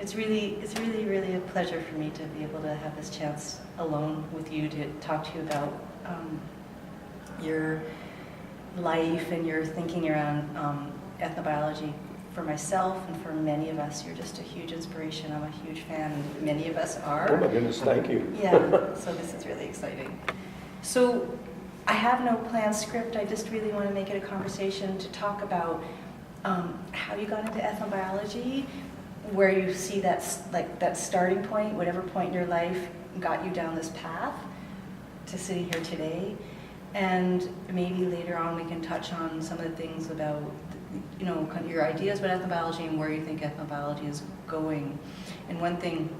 It's really, really a pleasure for me to be able to have this chance alone with you to talk to you about your life and your thinking around ethnobiology. For myself and for many of us, you're just a huge inspiration. I'm a huge fan, and many of us are. Oh my goodness, thank you. Yeah, so this is really exciting. So I have no planned script. I just really want to make it a conversation to talk about how you got into ethnobiology, where you see that starting point, whatever point in your life got you down this path to sitting here today. And maybe later on we can touch on some of the things about, you know, kind of your ideas about ethnobiology and where you think ethnobiology is going. And one thing,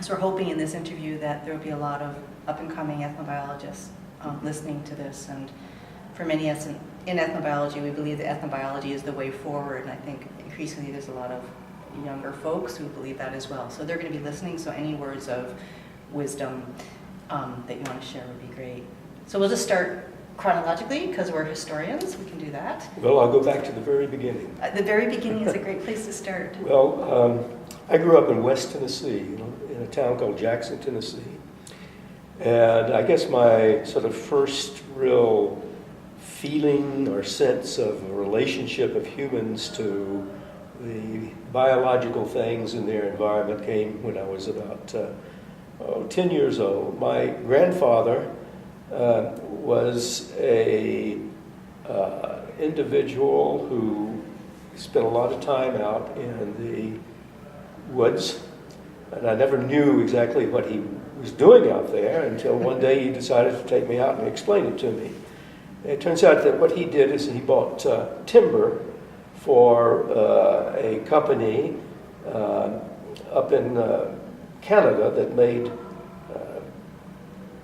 so we're hoping in this interview that there will be a lot of up-and-coming ethnobiologists listening to this. And for many of us in ethnobiology, we believe that ethnobiology is the way forward. And I think increasingly there's a lot of younger folks who believe that as well. So they're going to be listening, so any words of wisdom that you want to share would be great. So we'll just start chronologically, because we're historians, we can do that. Well, I'll go back to the very beginning. The very beginning is a great place to start. Well, I grew up in West Tennessee, in a town called Jackson, Tennessee. And I guess my sort of first real feeling or sense of a relationship of humans to the biological things in their environment came when I was about 10 years old. My grandfather was a individual who spent a lot of time out in the woods, and I never knew exactly what he was doing out there until one day he decided to take me out and explain it to me. It turns out that what he did is he bought timber for a company up in Canada that made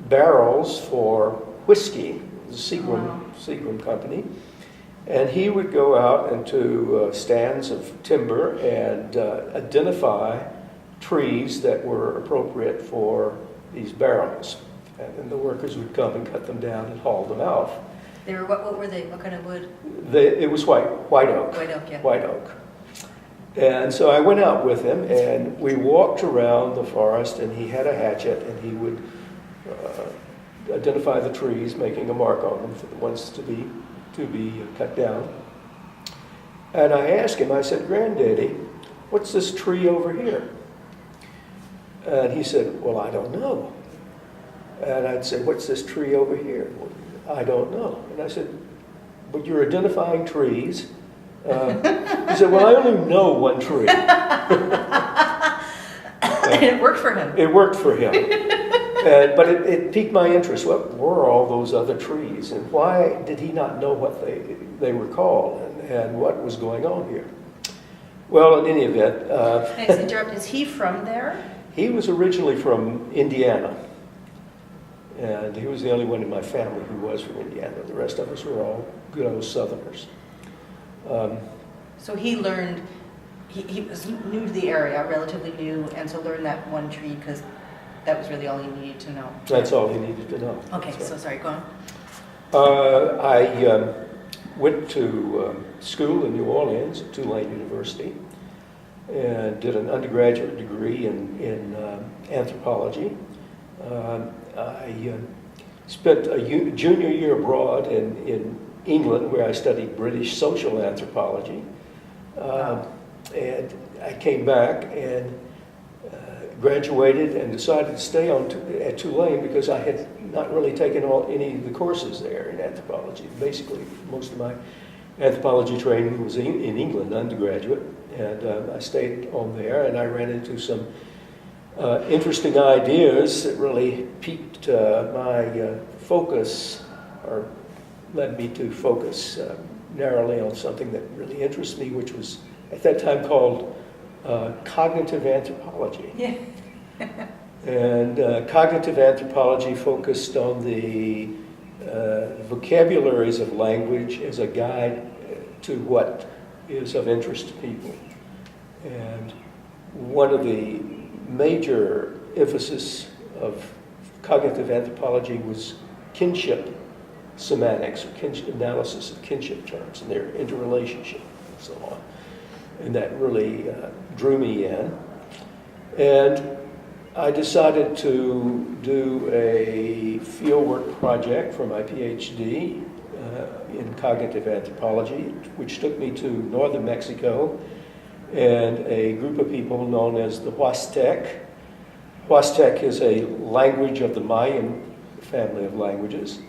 barrels for whiskey, the Seagram company. And he would go out into stands of timber and identify trees that were appropriate for these barrels. And then the workers would come and cut them down and haul them out. They were, what were they? What kind of wood? It was white oak. White oak, yeah. White oak. And so I went out with him, and we walked around the forest, and he had a hatchet, and he would identify the trees, making a mark on them for the ones to be cut down. And I asked him, I said, "Granddaddy, what's this tree over here?" And he said, "Well, I don't know." And I'd say, "What's this tree over here?" "Well, I don't know." And I said, "But you're identifying trees." He said, "Well, I only know one tree." And it worked for him. It worked for him. But it piqued my interest. What were all those other trees? And why did he not know what they were called and what was going on here? Well, in any event... Can I interrupt? Is he from there? He was originally from Indiana. And he was the only one in my family who was from Indiana. The rest of us were all good old Southerners. So he learned, he was new to the area, relatively new, and so learned that one tree because that was really all he needed to know. That's all he needed to know. Okay, That's so right. sorry, go on. I went to school in New Orleans at Tulane University and did an undergraduate degree in anthropology. I spent a junior year abroad in England, where I studied British social anthropology. And I came back and graduated and decided to stay on at Tulane because I had not really taken any of the courses there in anthropology. Basically, most of my anthropology training was in England, undergraduate, and I stayed on there, and I ran into some interesting ideas that really piqued my focus, or led me to focus narrowly on something that really interests me, which was at that time called cognitive anthropology. Yeah. And cognitive anthropology focused on the vocabularies of language as a guide to what is of interest to people. And one of the major emphasis of cognitive anthropology was kinship semantics, or analysis of kinship terms and their interrelationship and so on. And that really drew me in. And I decided to do a fieldwork project for my PhD in cognitive anthropology, which took me to northern Mexico and a group of people known as the Huastec. Huastec is a language of the Mayan family of languages.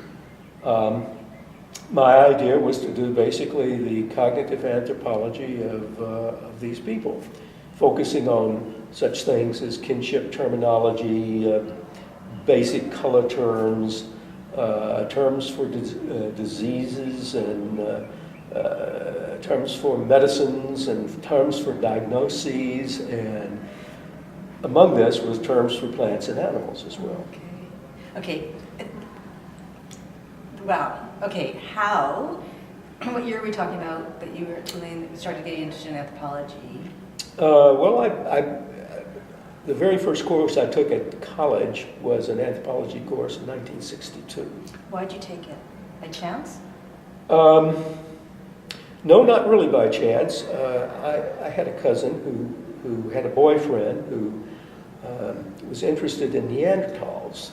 My idea was to do basically the cognitive anthropology of these people, focusing on such things as kinship terminology, basic color terms, terms for diseases, and terms for medicines, and terms for diagnoses, and among this was terms for plants and animals as well. Okay. Wow. Okay. How? What year are we talking about that you were at Tulane that you started getting interested in anthropology? Well, the very first course I took at college was an anthropology course in 1962. Why'd you take it? By chance? No, not really by chance. I had a cousin who had a boyfriend who was interested in Neanderthals.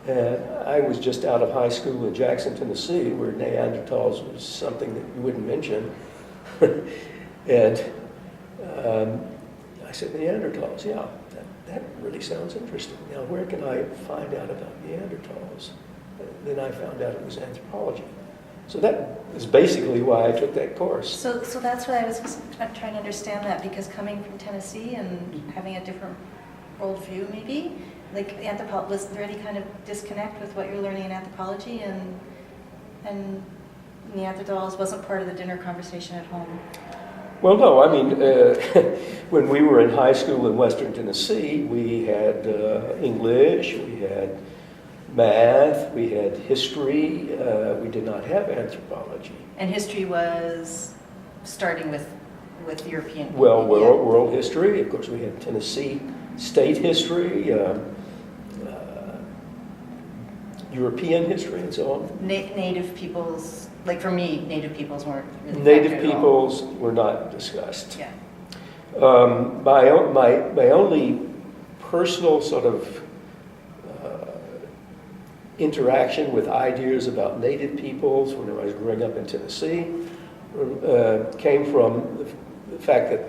And I was just out of high school in Jackson, Tennessee, where Neanderthals was something that you wouldn't mention. And I said, Neanderthals, yeah, that really sounds interesting. Now, where can I find out about Neanderthals? Then I found out it was anthropology. So that is basically why I took that course. So that's what I was trying to understand that, because coming from Tennessee and having a different worldview, maybe, like was there any kind of disconnect with what you're learning in anthropology, and Neanderthals wasn't part of the dinner conversation at home? Well, no, I mean, when we were in high school in Western Tennessee, we had English, we had math, we had history, we did not have anthropology. And history was starting with European? Well, world history, of course we had Tennessee state history, European history, and so on. Native peoples, like for me, native peoples weren't really Native factored at all. peoples were not discussed. Yeah. My only personal sort of interaction with ideas about native peoples when I was growing up in Tennessee came from the fact that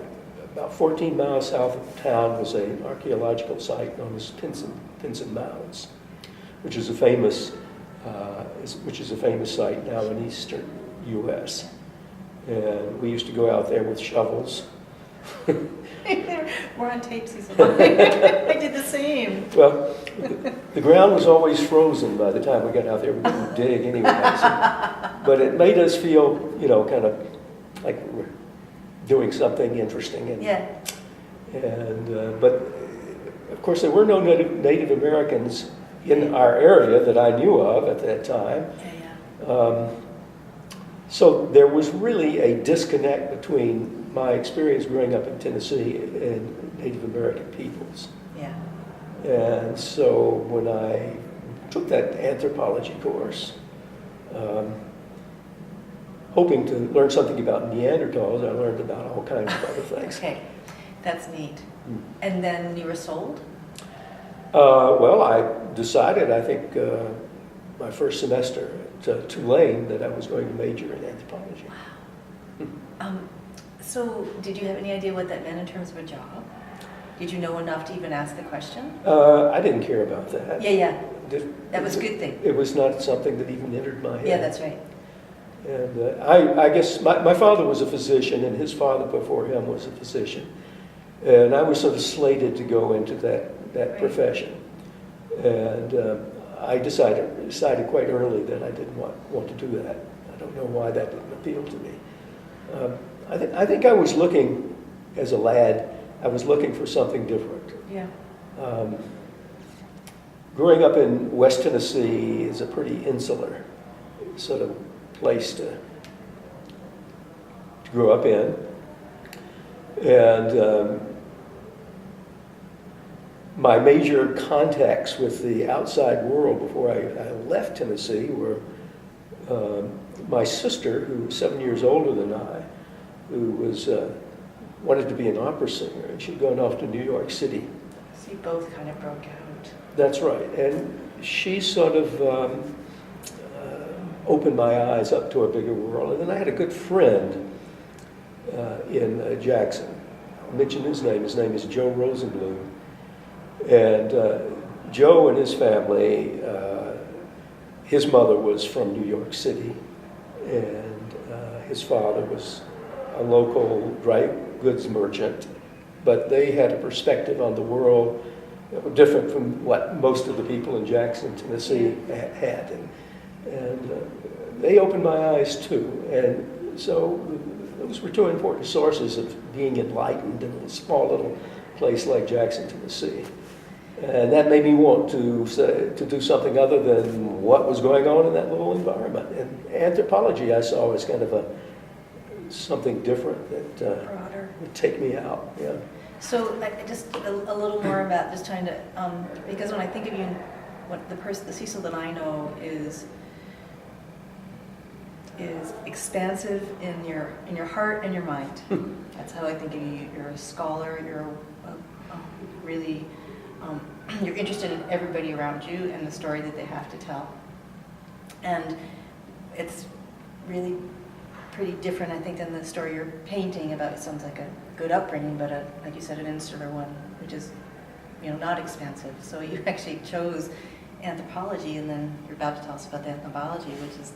about 14 miles south of town was an archaeological site known as Pinson Mounds, which is a famous site now in eastern U.S. And we used to go out there with shovels. We're on tape, Cecil. I did the same. Well, the ground was always frozen by the time we got out there. We couldn't dig anyway. But it made us feel, kind of like we were doing something interesting. And, Yeah. And but of course, there were no Native Americans in our area that I knew of at that time. Yeah. So there was really a disconnect between my experience growing up in Tennessee and Native American peoples. Yeah. And so when I took that anthropology course, hoping to learn something about Neanderthals, I learned about all kinds of other things. Okay, that's neat. And then you were sold? Well, I decided, I think, my first semester at Tulane that I was going to major in anthropology. Wow. So did you have any idea what that meant in terms of a job? Did you know enough to even ask the question? I didn't care about that. Yeah. That was a good thing. It was not something that even entered my head. Yeah, that's right. And I guess my father was a physician, and his father before him was a physician. And I was sort of slated to go into that Right. profession. And I decided quite early that I didn't want to do that. I don't know why that didn't appeal to me. I think I was looking, as a lad, I was looking for something different. Yeah. Growing up in West Tennessee is a pretty insular sort of place to grow up in. And my major contacts with the outside world before I left Tennessee were my sister, who was 7 years older than I, who was wanted to be an opera singer, and she'd gone off to New York City. So you both kind of broke out. That's right. And she sort of opened my eyes up to a bigger world. And then I had a good friend in Jackson. I'll mention his name. His name is Joe Rosenblum. And Joe and his family, his mother was from New York City, and his father was a local dry goods merchant. But they had a perspective on the world that were different from what most of the people in Jackson, Tennessee had. And they opened my eyes too. And so those were two important sources of being enlightened in a small little place like Jackson, Tennessee. And that made me want to do something other than what was going on in that little environment. And anthropology I saw as kind of something different that Broader. would take me out. Yeah. So just a little more about just trying to, because when I think of you, the Cecil that I know is expansive in your heart and your mind. That's how I think of you. You're a scholar. You're really you're interested in everybody around you and the story that they have to tell. And it's really pretty different, I think, than the story you're painting about. It sounds like a good upbringing, but like you said, an insular one, which is, not expansive. So you actually chose anthropology, and then you're about to tell us about the ethnobiology, which is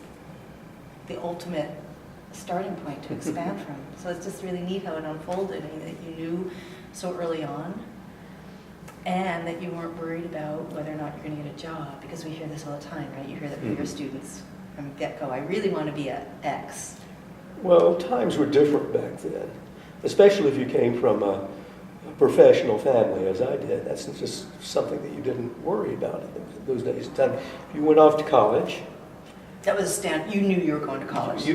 the ultimate starting point to expand from. So it's just really neat how it unfolded, and that you knew so early on, and that you weren't worried about whether or not you're going to get a job, because we hear this all the time, right? You hear that from your students from get-go. I really want to be at X. Well, times were different back then, especially if you came from a professional family, as I did. That's just something that you didn't worry about in those days. If you went off to college... That was a stand. You knew you were going to college.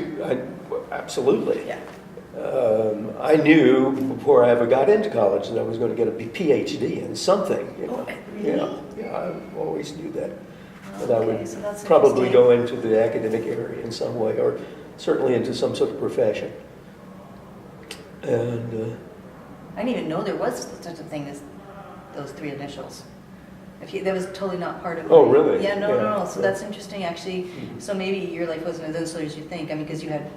Absolutely. Yeah. I knew before I ever got into college that I was going to get a PhD in something. Oh, really? Yeah, I always knew that. Oh, That I okay, would so that's probably interesting. go into the academic area in some way, or certainly into some sort of profession. And I didn't even know there was such a thing as those three initials. That was totally not part of. Oh, really? Yeah, no. So Yeah. that's interesting, actually. So maybe your life wasn't as insular as you think. I mean, because you had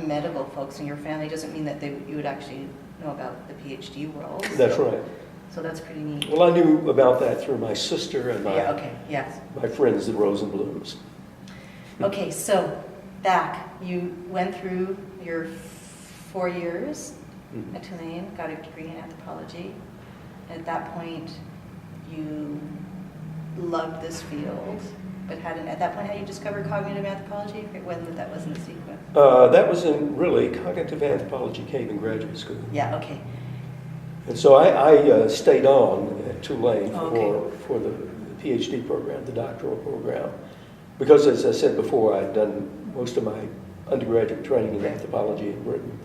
medical folks in your family, doesn't mean that you would actually know about the PhD world. that's right. So that's pretty neat. Well, I knew about that through my sister and Yeah. Okay. Yes. my friends, the Rosenblums. Okay. So back, you went through your 4 years Mhm. at Tulane, got a degree in anthropology. At that point, you loved this field, but at that point, had you discovered cognitive anthropology? When that was in the sequence? That was in, really, cognitive anthropology came in graduate school. Yeah, okay. And so I stayed on at Tulane Oh, okay. for the PhD program, the doctoral program, because, as I said before, I'd done most of my undergraduate training in anthropology in Britain.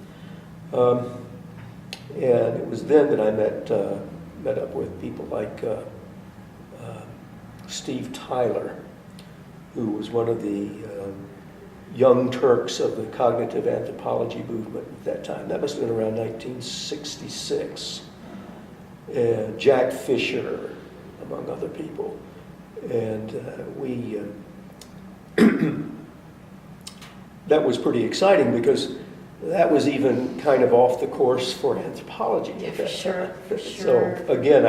And it was then that I met up with people like Steve Tyler, who was one of the young Turks of the cognitive anthropology movement at that time. That must have been around 1966. And Jack Fisher, among other people. And that was pretty exciting because that was even kind of off the course for anthropology Yeah, at for that sure, time. for sure. So again,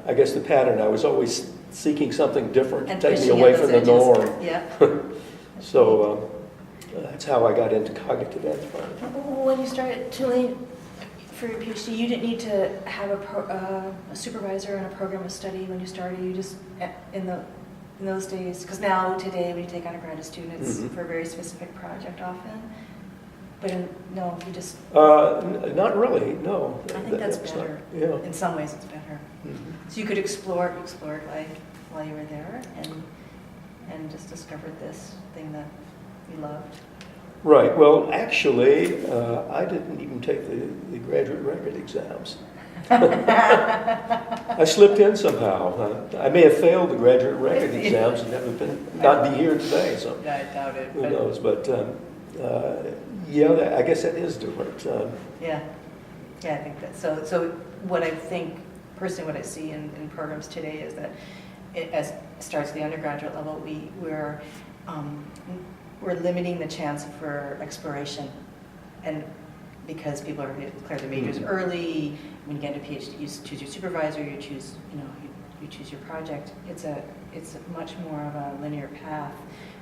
I guess the pattern, I was always seeking something different to And take me pushing away at from those the edges. norm. Yeah. So that's how I got into cognitive anthropology. When you started Tulane for your PhD, you didn't need to have a supervisor and a program of study when you started. You just in those days, because today we take undergraduate students Mhm. for a very specific project often. But no, you just. Not really, no. I think that's was better. not- yeah. In some ways, it's better. Mhm. So you could explore like while you were there, and just discovered this thing that you loved. Right. Well, actually, I didn't even take the graduate record exams. I slipped in somehow. I may have failed the graduate record exams and not be here today. So I doubt it. who knows? But yeah, I guess that is different. Yeah. Yeah, I think that, so what I think, personally what I see in programs today is that as starts at the undergraduate level, we're limiting the chance for exploration. And because people are going to declare their majors early, when you get into PhD, you choose your supervisor, you choose your project. It's much more of a linear path.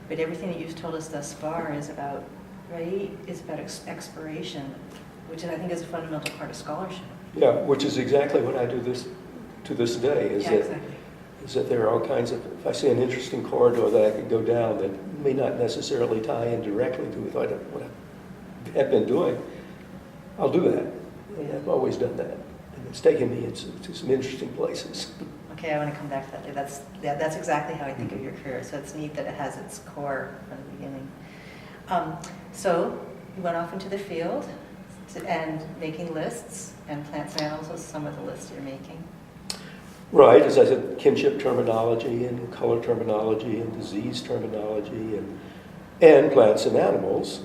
But everything that you've told us thus far is about, right, is about exploration, which I think is a fundamental part of scholarship. Yeah, which is exactly what I do to this day, Exactly. is that there are all kinds of, if I see an interesting corridor that I could go down that may not necessarily tie in directly to what I have been doing, I'll do that. And I've always done that. And it's taken me to some interesting places. Okay, I want to come back to that. That's exactly how I think of your career. So it's neat that it has its core from the beginning. So you went off into the field and making lists, and plants and animals was some of the lists you're making. Right, as I said, kinship terminology and color terminology and disease terminology and plants and animals.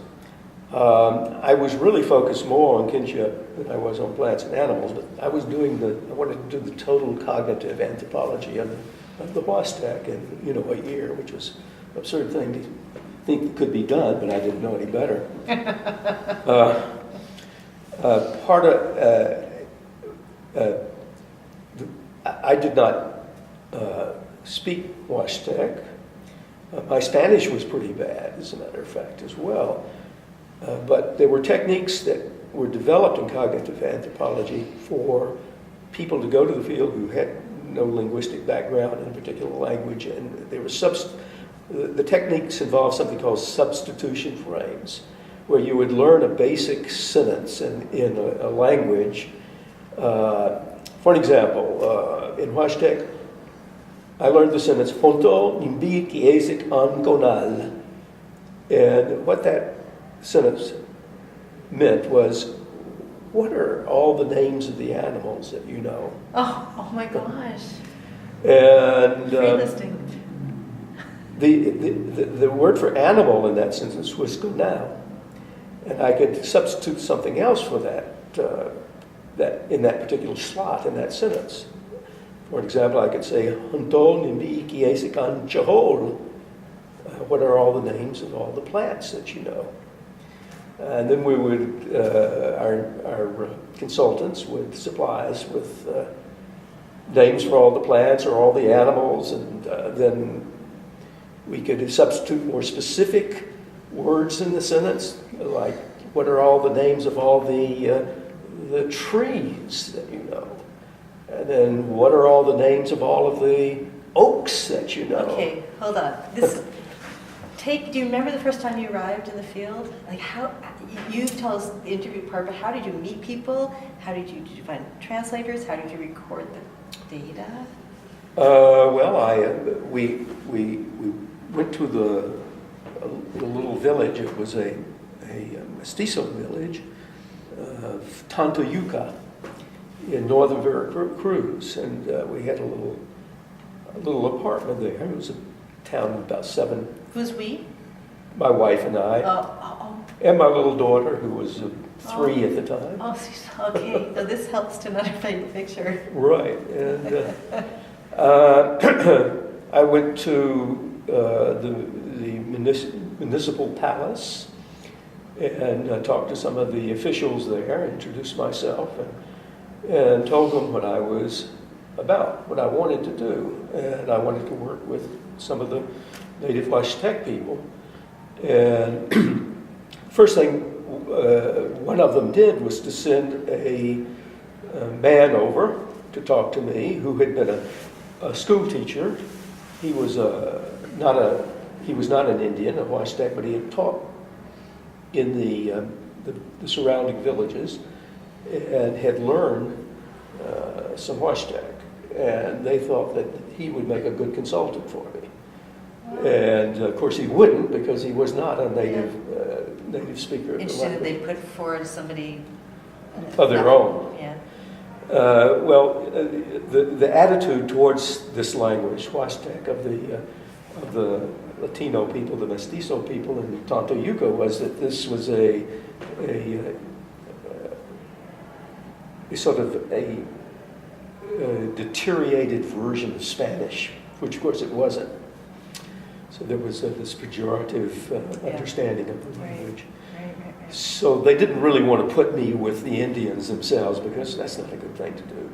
I was really focused more on kinship than I was on plants and animals, but I wanted to do the total cognitive anthropology of the WASTEC in a year, which was an absurd thing to think could be done, but I didn't know any better. I did not speak WASTEC. My Spanish was pretty bad, as a matter of fact, as well. But there were techniques that were developed in cognitive anthropology for people to go to the field who had no linguistic background in a particular language, and there was the techniques involved something called substitution frames, where you would learn a basic sentence in a language. For an example, in WASTEC, I learned the sentence "Honto nimbi kiesik angonal," and what that sentence meant was, what are all the names of the animals that you know? Oh my gosh. And Free listing. the word for animal in that sentence was gonal, and I could substitute something else for that in that particular slot in that sentence. For example, I could say "Honto nimbi kiesik an chahol." What are all the names of all the plants that you know? And then we would, our consultants would supply us with names for all the plants or all the animals, and then we could substitute more specific words in the sentence, like what are all the names of all the trees that you know? And then what are all the names of all of the oaks that you know? Okay, hold on. Do you remember the first time you arrived in the field? Like you tell us the interview part, but how did you meet people? Did you find translators? How did you record the data? We went to the little village. It was a mestizo village of Tantoyuca in northern Veracruz, and we had a little apartment there. It was a town of about 7. Who's we? My wife and I, and my little daughter, who was 3 at the time. Okay. So this helps to not paint the picture. Right, and I went to the municipal palace and talked to some of the officials there, introduced myself, and told them what I was about, what I wanted to do, and I wanted to work with some of the native WASTEC people. And first thing one of them did was to send a man over to talk to me who had been a school teacher. He was not an Indian, a WASTEC, but he had taught in the surrounding villages and had learned some WASTEC. And they thought that he would make a good consultant for me. And of course he wouldn't, because he was not a native speaker of the Interesting that language. they put forward somebody Of their own. Yeah. The attitude towards this language, WASTEC, of the Latino people, the mestizo people in Tantoyuca, was that this was sort of a deteriorated version of Spanish, which of course it wasn't. So there was this pejorative understanding of the language. Right. So they didn't really want to put me with the Indians themselves because that's not a good thing to do.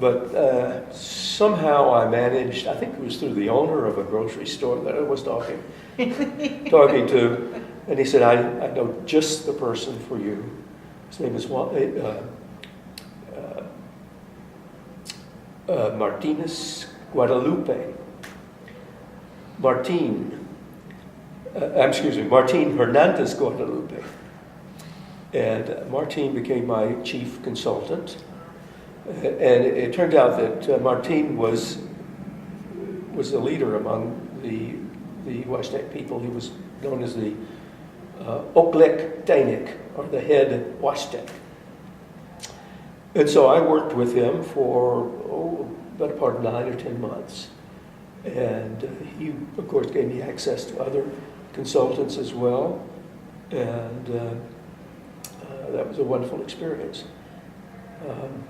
But somehow I managed, I think it was through the owner of a grocery store that I was talking to, and he said, I know just the person for you. His name is Martinez Guadalupe. Martin Hernandez Guadalupe. And Martin became my chief consultant. And it turned out that Martin was a leader among the Huastec people. He was known as the Oklek Danik, or the head Huastec. And so I worked with him for about a part of 9 or 10 months. And he, of course, gave me access to other consultants as well. And that was a wonderful experience.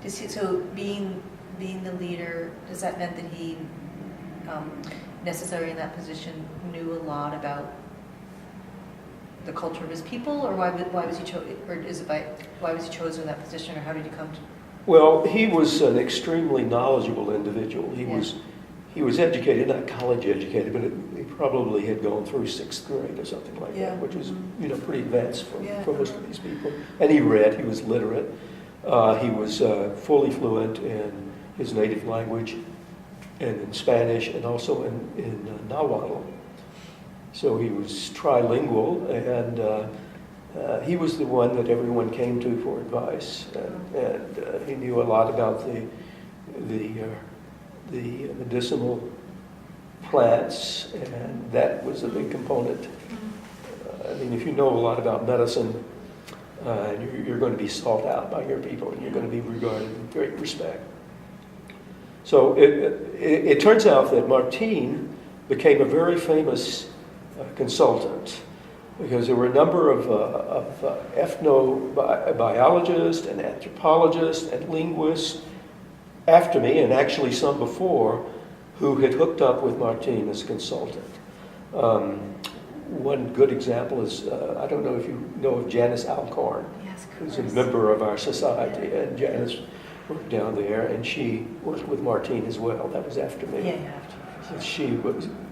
So being the leader, does that mean that he necessarily in that position knew a lot about the culture of his people, or why was he chosen in that position, or how did he come to? Well, he was an extremely knowledgeable individual. He was educated, not college educated, but he probably had gone through 6th grade or something like that, which was pretty advanced for most of these people. And he read. He was literate. He was fully fluent in his native language and in Spanish and also in Nahuatl. So he was trilingual, and he was the one that everyone came to for advice. And he knew a lot about the medicinal plants, and that was a big component. I mean, if you know a lot about medicine, you're going to be sought out by your people, and you're going to be regarded with great respect. So it turns out that Martin became a very famous consultant, because there were a number of ethnobiologists and anthropologists and linguists after me, and actually some before, who had hooked up with Martin as a consultant. One good example is, I don't know if you know of Janice Alcorn, who's a member of our society, and Janice worked down there, and she worked with Martin as well. That was after me. And she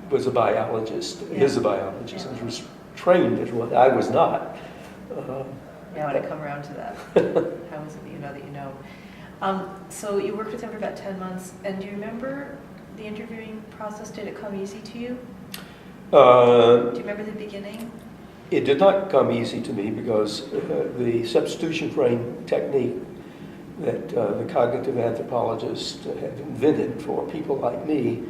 was a biologist, is a biologist, and was trained as one. I was not. I want to come around to that. How is it that you know? So you worked with him for about 10 months, and do you remember the interviewing process? Did it come easy to you? Do you remember the beginning? It did not come easy to me because the substitution frame technique that the cognitive anthropologist had invented for people like me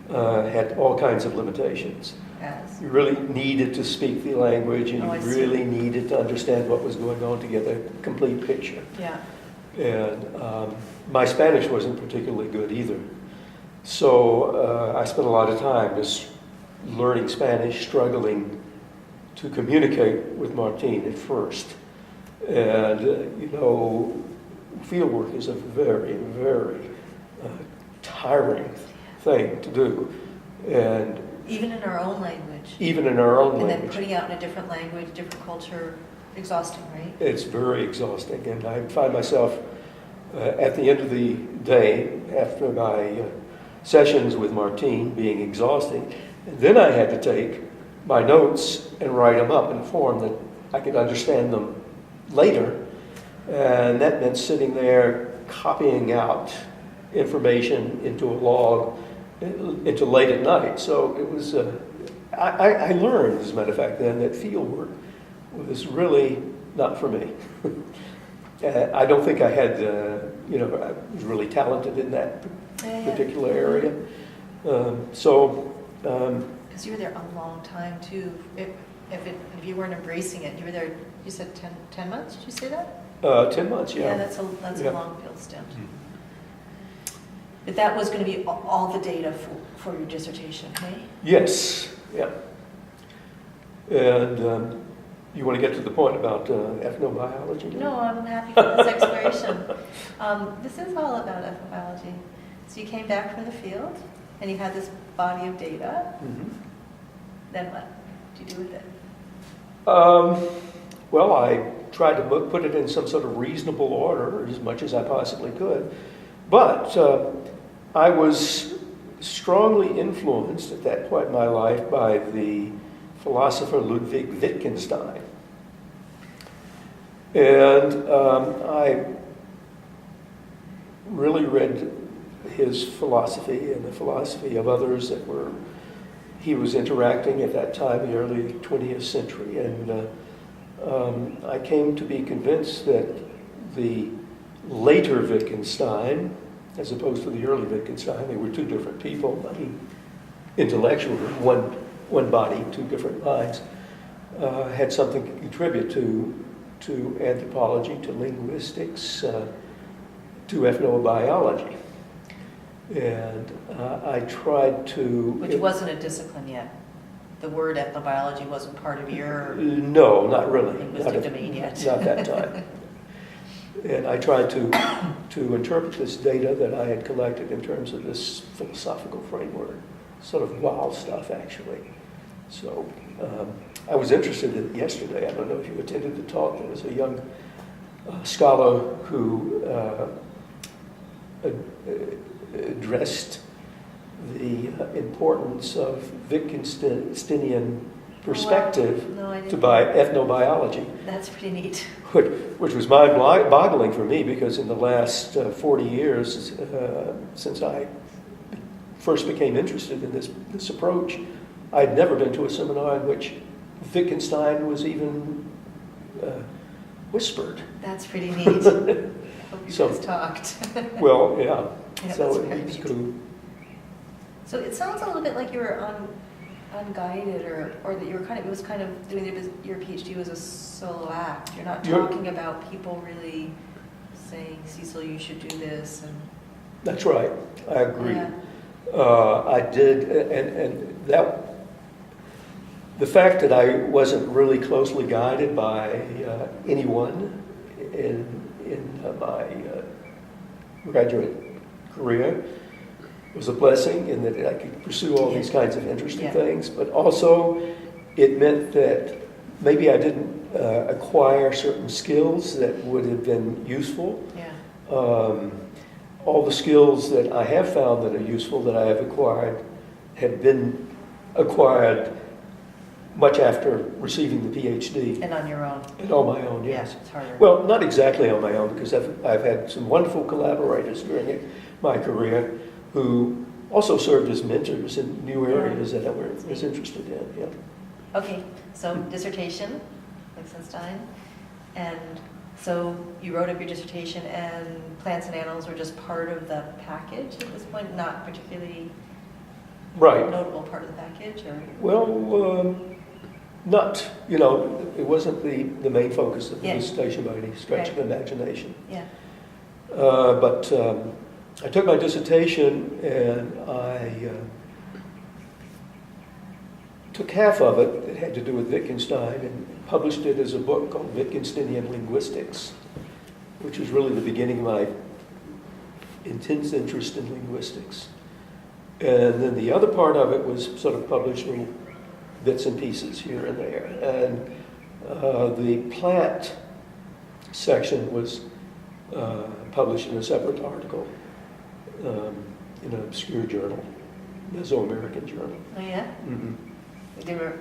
had all kinds of limitations. As? You really needed to speak the language, and you really needed to understand what was going on to get a complete picture. Yeah. And my Spanish wasn't particularly good either. So I spent a lot of time just learning Spanish, struggling to communicate with Martin at first. And, fieldwork is a very, very tiring thing to do. And even in our own language. Even in our own language. And then putting out in a different language, different culture, exhausting, right? It's very exhausting. And I find myself at the end of the day, after my sessions with Martin, being exhausting. And then I had to take my notes and write them up in a form that I could understand them later. And that meant sitting there copying out information into a log into late at night. So it was, I learned, as a matter of fact, then that field work was really not for me. I don't think I had, I was really talented in that particular area. Because you were there a long time too. If you weren't embracing it, you were there. You said 10 months. Did you say that? 10 months. Yeah. Yeah, that's a long field stint. Mm-hmm. But that was going to be all the data for your dissertation, hey? Yes. Yeah. And You want to get to the point about ethnobiology? No, I'm happy for this exploration. This is all about ethnobiology. So you came back from the field, and you had this body of data. Mhm. Then what did you do with it? Well, I tried to put it in some sort of reasonable order as much as I possibly could. But I was strongly influenced at that point in my life by the philosopher Ludwig Wittgenstein. And I really read his philosophy and the philosophy of others that he was interacting at that time, the early 20th century. And I came to be convinced that the later Wittgenstein, as opposed to the early Wittgenstein, they were two different people. I mean, intellectually, one body, two different minds, had something to contribute to anthropology, to linguistics, to ethnobiology. And I tried to... Which wasn't a discipline yet. The word ethnobiology wasn't part of your no, not really. linguistic domain yet. Not that time. And I tried to interpret this data that I had collected in terms of this philosophical framework. Sort of wild stuff, actually. So I was interested in it yesterday. I don't know if you attended the talk. There was a young scholar who addressed the importance of Wittgensteinian perspective to ethnobiology. That's pretty neat. Which was mind-boggling for me, because in the last 40 years, since I first became interested in this approach, I'd never been to a seminar in which Wittgenstein was even whispered. That's pretty neat. Hope you guys talked. Well, yeah. Yeah, So that's very it's neat. cool. So it sounds a little bit like you were unguided, or that you were kind of doing your PhD was a solo act. You're not talking about people really saying, Cecil, you should do this. And That's right. I agree. Yeah. I did, and that the fact that I wasn't really closely guided by anyone in my graduate career was a blessing, in that I could pursue all these kinds of interesting things. But also, it meant that maybe I didn't acquire certain skills that would have been useful. Yeah. All the skills that I have found that are useful, that I have acquired, have been acquired much after receiving the PhD. And on your own. And on my own, yes. Yeah, it's harder. Well, not exactly on my own, because I've had some wonderful collaborators during my career who also served as mentors in new areas that I was interested in. Yeah. Okay, so dissertation, Wittgenstein, and so you wrote up your dissertation, and plants and animals were just part of the package at this point, not particularly Right. notable part of the package, or? Well, not, it wasn't the main focus of the dissertation by any stretch of the imagination. Yeah. But I took my dissertation, and I took half of it that had to do with Wittgenstein and published it as a book called Wittgensteinian Linguistics, which was really the beginning of my intense interest in linguistics. And then the other part of it was sort of publishing bits and pieces here and there. And the plant section was published in a separate article in an obscure journal, Mesoamerican journal. Oh, yeah? Mm-hmm. Do you remember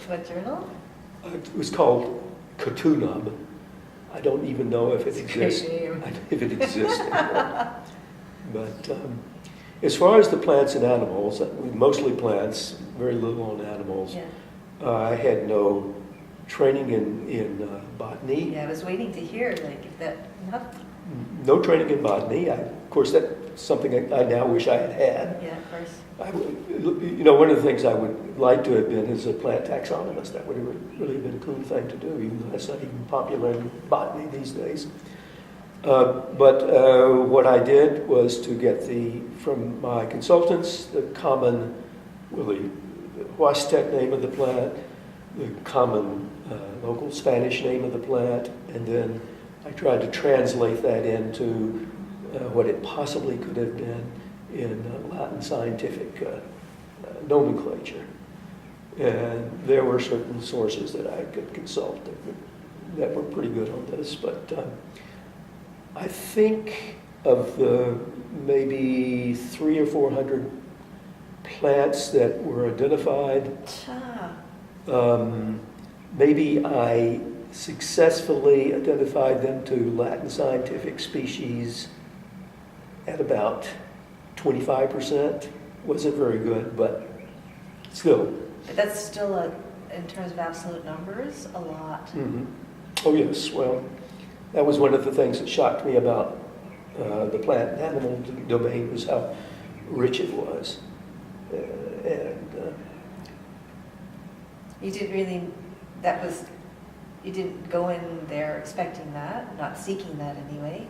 what journal? It was called Cthulhu. I don't even know if it exists. If it exists anymore. But as far as the plants and animals, mostly plants, very little on animals. Yeah. I had no training in botany. Yeah, I was waiting to hear, like, if that, No training in botany. Of course, that's something I now wish I had had. Yeah, of course. One of the things I would like to have been is a plant taxonomist. That would have really been a cool thing to do, even though that's not even popular in botany these days. But what I did was to get from my consultants, the common, really, Huastec name of the plant, the common local Spanish name of the plant, and then I tried to translate that into what it possibly could have been in Latin scientific nomenclature. And there were certain sources that I could consult that were pretty good on this, but I think of the maybe 300 or 400 plants that were identified, maybe I successfully identified them to Latin scientific species at about 25%. Wasn't very good, but still. But that's still, in terms of absolute numbers, a lot. Mm-hmm. Oh yes, well, that was one of the things that shocked me about the plant and animal domain, was how rich it was. You didn't really, you didn't go in there expecting that, not seeking that anyway.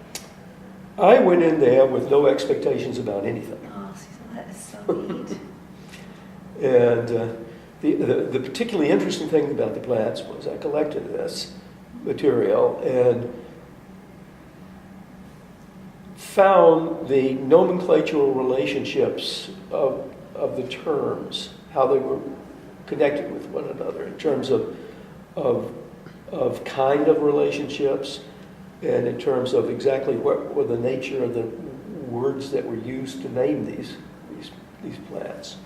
I went in there with no expectations about anything. Oh, Cecil, that is so neat. And the particularly interesting thing about the plants was I collected this material and found the nomenclatural relationships of the terms, how they were connected with one another in terms of kind of relationships, and in terms of exactly what were the nature of the words that were used to name these plants.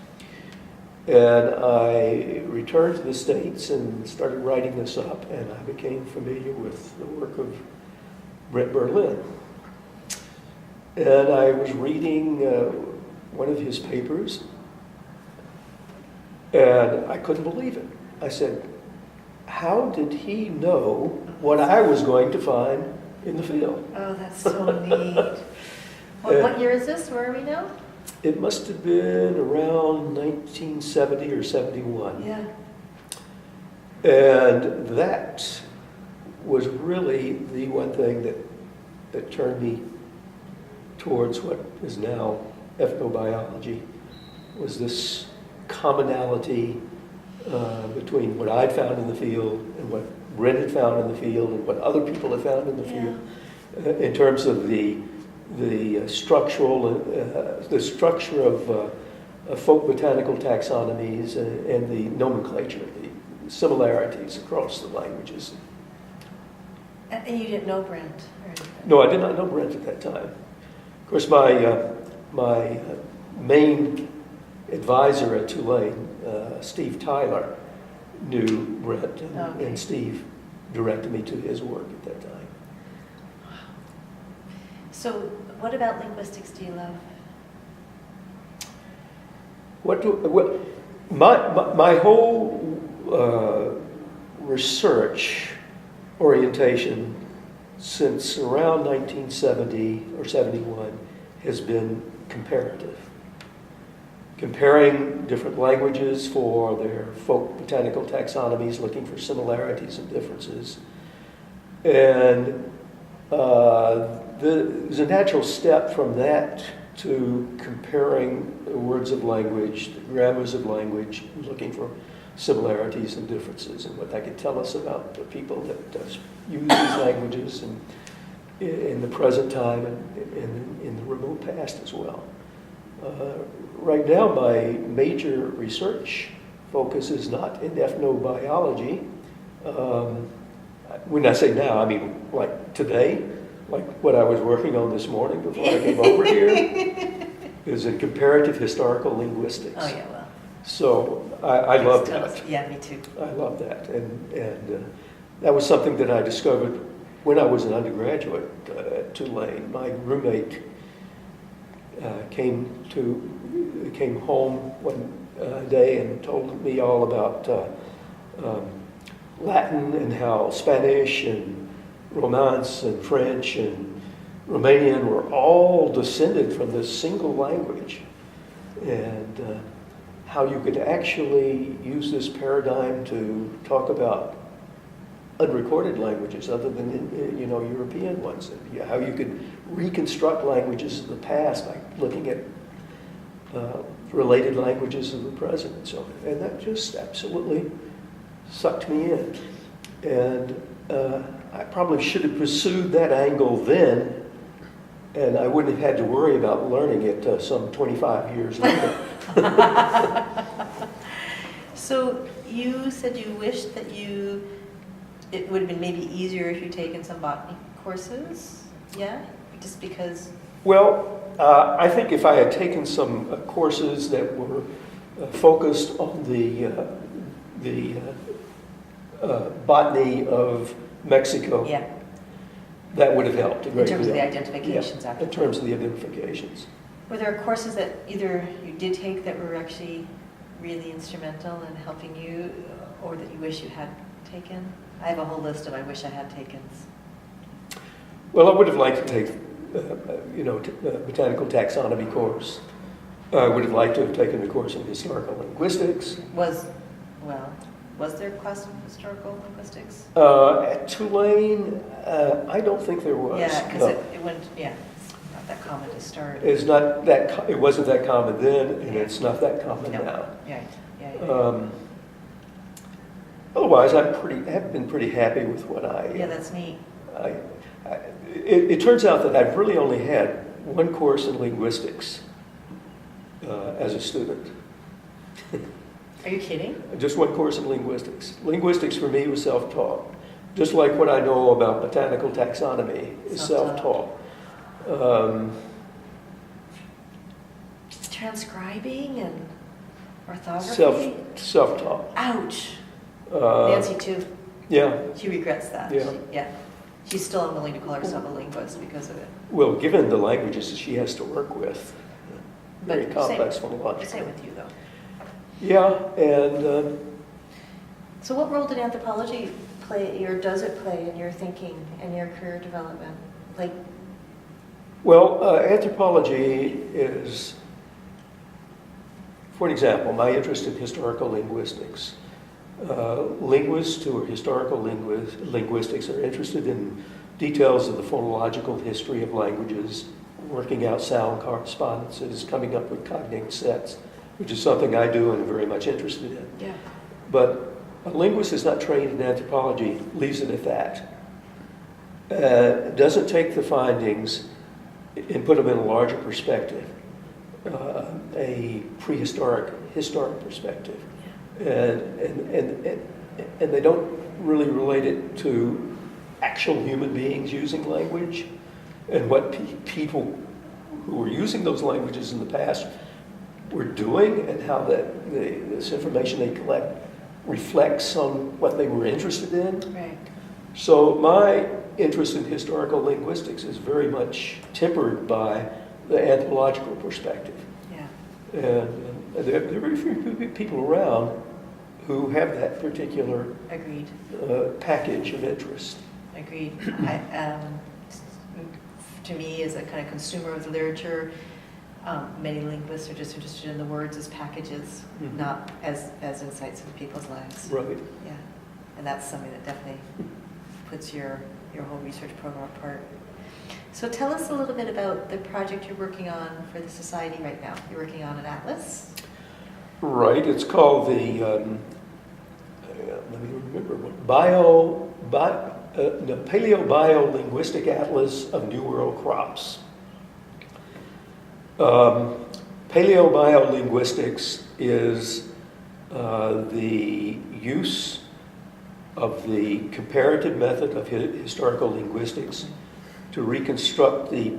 And I returned to the States and started writing this up, and I became familiar with the work of Brent Berlin. And I was reading one of his papers, and I couldn't believe it. I said, how did he know what I was going to find in the field? Oh, that's so neat. What year is this? Where are we now? It must have been around 1970 or 71. Yeah. And that was really the one thing that turned me towards what is now ethnobiology, was this commonality between what I'd found in the field and what Brent had found in the field and what other people had found in the field, in terms of the structural, the structure of folk botanical taxonomies and the nomenclature, the similarities across the languages. And you didn't know Brent? Or anything? No, I did not know Brent at that time. Of course, my main advisor at Tulane, Steve Tyler, knew Brent, and Steve directed me to his work at that time. So, what about linguistics do you love? My whole research orientation since around 1970 or 71 has been comparative. Comparing different languages for their folk botanical taxonomies, looking for similarities and differences. And there's a natural step from that to comparing the words of language, the grammars of language, looking for similarities and differences, and what that could tell us about the people that use these languages and in the present time and in the remote past as well. Right now, my major research focus is not in ethnobiology. When I say now, I mean like today, like what I was working on this morning before I came over here, is in comparative historical linguistics. Oh yeah, well. So I love that. Yeah, me too. I love that, and that was something that I discovered when I was an undergraduate at Tulane. My roommate came home one day and told me all about Latin and how Spanish and Romance and French and Romanian were all descended from this single language, and how you could actually use this paradigm to talk about unrecorded languages other than European ones, and how you could reconstruct languages of the past by looking at related languages of the present. And that just absolutely sucked me in. And I probably should have pursued that angle then, and I wouldn't have had to worry about learning it some 25 years later. So you said you wished that it would have been maybe easier if you'd taken some botany courses, yeah? Just because... Well, I think if I had taken some courses that were focused on the botany of Mexico, Yeah, that would have helped a in great terms of deal. the identifications Yeah, after. in terms of the identifications. Were there courses that either you did take that were actually really instrumental in helping you, or that you wish you had taken? I have a whole list of I wish I had taken. Well, I would have liked to take, botanical taxonomy course. I would have liked to have taken a course in historical linguistics. Was there a class in historical linguistics? At Tulane, I don't think there was. Yeah, because No. it went, yeah, it's not that common to start. It's not that. It wasn't that common then, and Yeah. it's not that common No. now. Yeah. Otherwise, have been pretty happy with what Yeah, that's neat. It turns out that I've really only had one course in linguistics as a student. Are you kidding? Just one course in linguistics. Linguistics for me was self-taught. Just like what I know about botanical taxonomy is self-taught. Transcribing and orthography? Self-taught. Ouch. Nancy too. Yeah. She regrets that. Yeah. She's still unwilling to call herself a linguist because of it. Well, given the languages that she has to work with, very complex phonological. Same with you though. Yeah, and So what role did anthropology play, or does it play in your thinking and your career development? anthropology is, for an example, my interest in historical linguistics. Linguists who are historical linguistics are interested in details of the phonological history of languages, working out sound correspondences, coming up with cognate sets, which is something I do and am very much interested in. Yeah. But a linguist is not trained in anthropology, leaves it at that. Doesn't take the findings and put them in a larger perspective, a historic perspective. And they don't really relate it to actual human beings using language and what people who were using those languages in the past were doing, and how this information they collect reflects on what they were interested in. Right. So my interest in historical linguistics is very much tempered by the anthropological perspective. Yeah. And there are very few people around who have that particular Agreed. package of interest. Agreed. To me, as a kind of consumer of the literature, many linguists are just interested in the words as packages, Mhm. not as insights into people's lives. Right. Yeah, and that's something that definitely puts your whole research program apart. So tell us a little bit about the project you're working on for the Society right now. You're working on an atlas? Right. It's called the, let me remember, Paleo-Biolinguistic Atlas of New World Crops. Paleo-biolinguistics is the use of the comparative method of historical linguistics to reconstruct the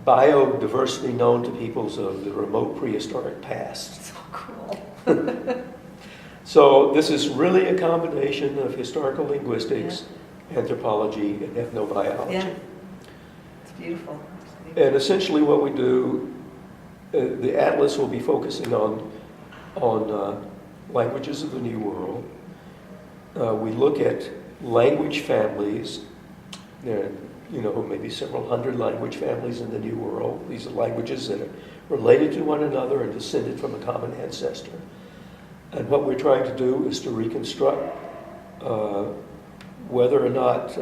biodiversity known to peoples of the remote prehistoric past. So cool. So this is really a combination of historical linguistics, anthropology, and ethnobiology. Yeah, it's beautiful. And essentially what we do, the atlas will be focusing on languages of the New World. We look at language families. There are, maybe several hundred language families in the New World. These are languages that are related to one another and descended from a common ancestor. And what we're trying to do is to reconstruct whether or not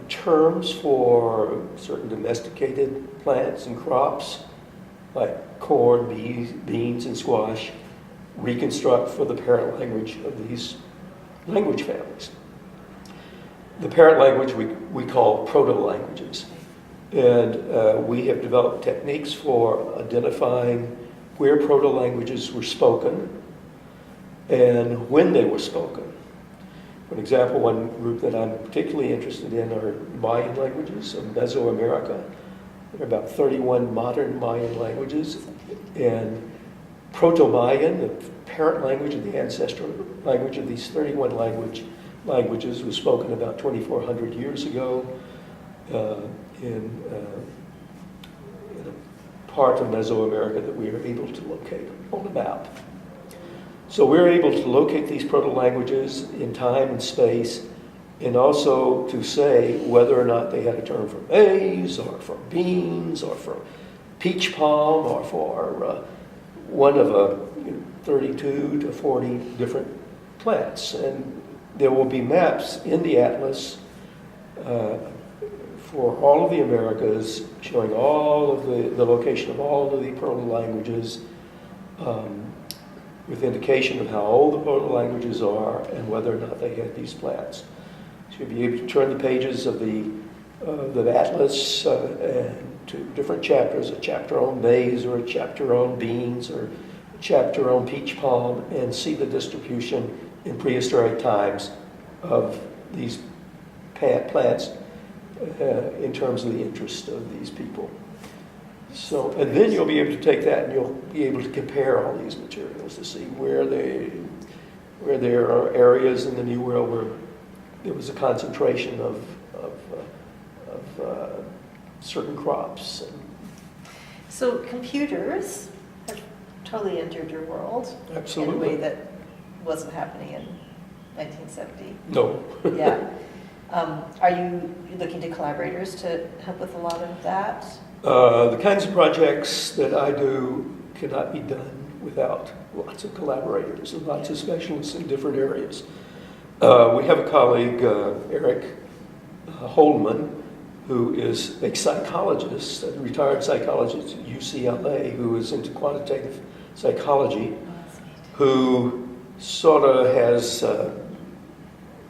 terms for certain domesticated plants and crops, like corn, beans, and squash, reconstruct for the parent language of these language families. The parent language we call proto-languages. And we have developed techniques for identifying where proto-languages were spoken and when they were spoken. For example, one group that I'm particularly interested in are Mayan languages of Mesoamerica. There are about 31 modern Mayan languages. And Proto-Mayan, the parent language, the ancestral language of these 31 languages, was spoken about 2,400 years ago in a part of Mesoamerica that we are able to locate on the map. So we're able to locate these proto-languages in time and space, and also to say whether or not they had a term for maize, or for beans, or for peach palm, or for one of 32 to 40 different plants. And there will be maps in the atlas for all of the Americas showing all of the location of all of the proto-languages, with indication of how old the proto-languages are and whether or not they had these plants. So you'll be able to turn the pages of the atlas and to different chapters, a chapter on maize, or a chapter on beans, or a chapter on peach palm, and see the distribution in prehistoric times of these plants in terms of the interest of these people. So, and then you'll be able to take that and you'll be able to compare all these materials to see where there are areas in the New World where there was a concentration of certain crops. So computers have totally entered your world. Absolutely. In a way that wasn't happening in 1970. No. Yeah. Are you looking to collaborators to help with a lot of that? The kinds of projects that I do cannot be done without lots of collaborators and lots of specialists in different areas. We have a colleague, Eric Holman, who is a psychologist, a retired psychologist at UCLA, who is into quantitative psychology, who sort of has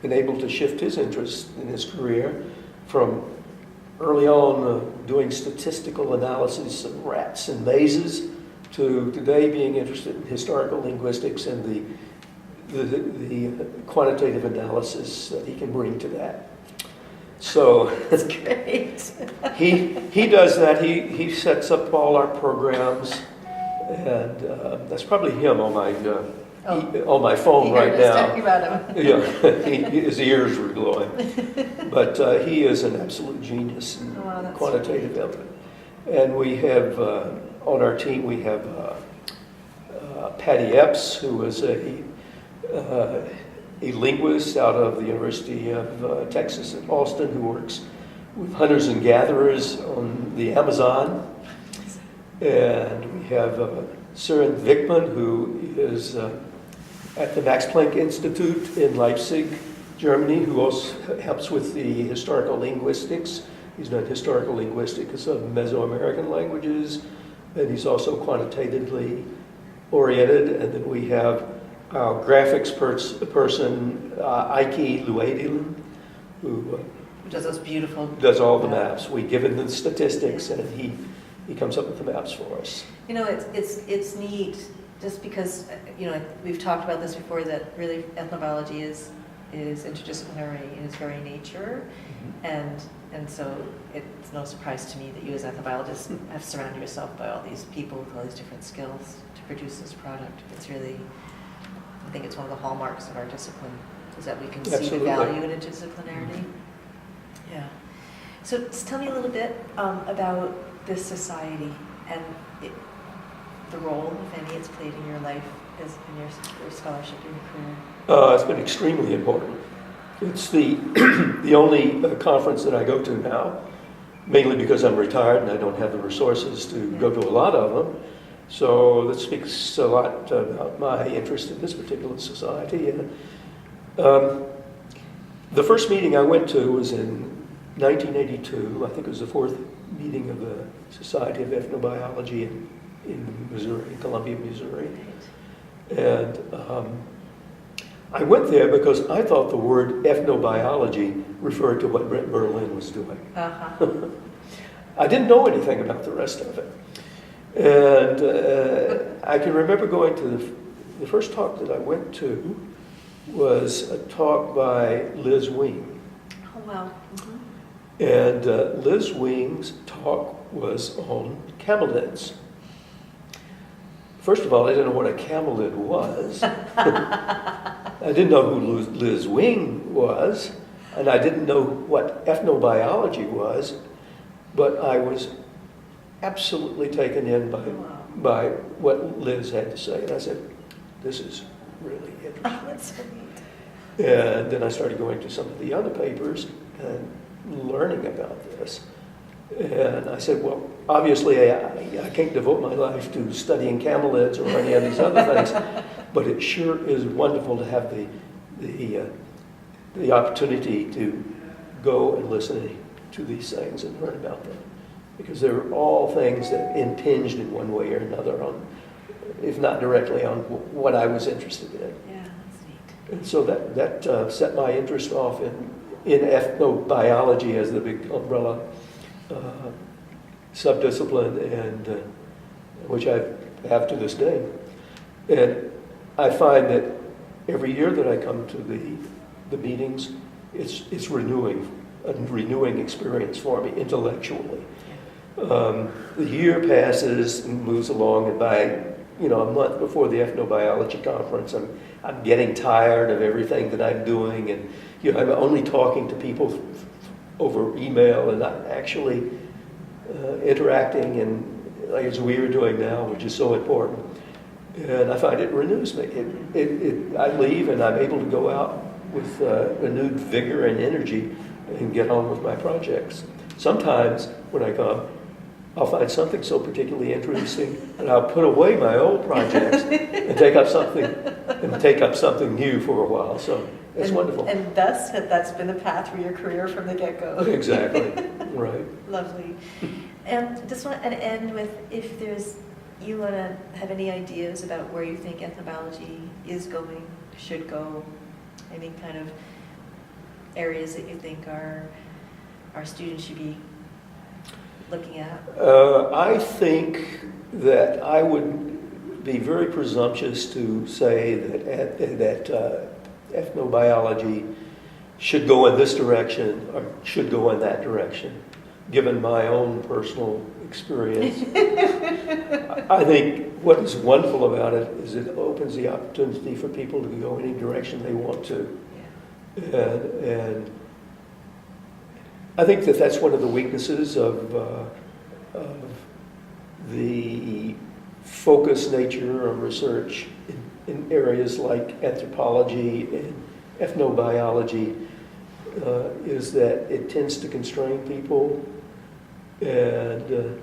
been able to shift his interest in his career from early on doing statistical analysis of rats and mazes to today being interested in historical linguistics and the quantitative analysis that he can bring to that. So that's great. he does that. He sets up all our programs, and that's probably him on my phone right now. Talking about him. Yeah, his ears were glowing. But he is an absolute genius in quantitative evidence. And we have, on our team, we have Patty Epps, who is a linguist out of the University of Texas at Austin, who works with hunters and gatherers on the Amazon. And we have Søren Wickman, who is at the Max Planck Institute in Leipzig, Germany, who also helps with the historical linguistics. He's done historical linguistics of Mesoamerican languages, and he's also quantitatively oriented. And then we have our graphics person, Ike Luedelen, who does those beautiful... does all the maps. We give him the statistics, and he comes up with the maps for us. You know, it's neat, just because, you know, we've talked about this before, that really ethnobiology is interdisciplinary in its very nature, and so it's no surprise to me that you as ethnobiologists have surrounded yourself by all these people with all these different skills to produce this product. It's really, I think it's one of the hallmarks of our discipline, is that we can see the value in interdisciplinarity. Yeah. So just tell me a little bit about this society and the role, if any, it's played in your life, in your scholarship, in your career. It's been extremely important. It's the only conference that I go to now, mainly because I'm retired and I don't have the resources to go to a lot of them. So that speaks a lot about my interest in this particular society. And the first meeting I went to was in 1982. I think it was the fourth meeting of the Society of Ethnobiology in Missouri, Columbia, Missouri. And I went there because I thought the word ethnobiology referred to what Brent Berlin was doing. Uh-huh. I didn't know anything about the rest of it. And I can remember going to the first talk that I went to was a talk by Liz Wing. Oh, wow. Mm-hmm. And Liz Wing's talk was on camelids. First of all, I didn't know what a camelid was. I didn't know who Liz Wing was, and I didn't know what ethnobiology was, but I was absolutely taken in by what Liz had to say. And I said, this is really interesting. Oh, that's so neat. And then I started going to some of the other papers and learning about this. And I said, well, obviously I can't devote my life to studying camelids or any of these other things, but it sure is wonderful to have the opportunity to go and listen to these things and learn about them. Because they're all things that impinged in one way or another on, if not directly, on what I was interested in. Yeah, that's neat. And so that set my interest off in ethnobiology as the big umbrella subdiscipline, and which I have to this day. And I find that every year that I come to the meetings, it's a renewing experience for me intellectually. The year passes and moves along, and by a month before the ethnobiology conference, I'm getting tired of everything that I'm doing, and I'm only talking to people over email and not actually interacting, and like as we are doing now, which is so important. And I find it renews me. I leave and I'm able to go out with renewed vigor and energy and get on with my projects. Sometimes when I come, I'll find something so particularly interesting, and I'll put away my old projects and take up something new for a while. So it's wonderful. And thus, that's been the path for your career from the get-go. Exactly. Right. Lovely. And just want to end with, if you want to have any ideas about where you think ethnobiology is going, should go, any kind of areas that you think our students should be looking at? I think that I would be very presumptuous to say that ethnobiology should go in this direction or should go in that direction, given my own personal experience. I think what is wonderful about it is it opens the opportunity for people to go any direction they want to. Yeah. And I think that that's one of the weaknesses of the focused nature of research in areas like anthropology and ethnobiology, is that it tends to constrain people. And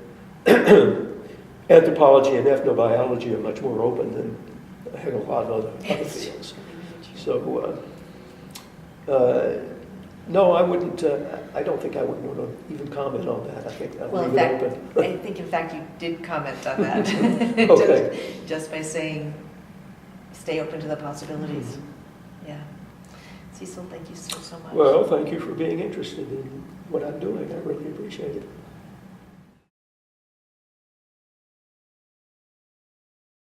anthropology and ethnobiology are much more open than a lot of other fields. So, no, I wouldn't. I don't think I would want to even comment on that. I think I'll leave it open. I think, in fact, you did comment on that. Okay. just by saying, stay open to the possibilities. Mm-hmm. Yeah. Cecil, thank you so much. Well, thank you for being interested in what I'm doing. I really appreciate it.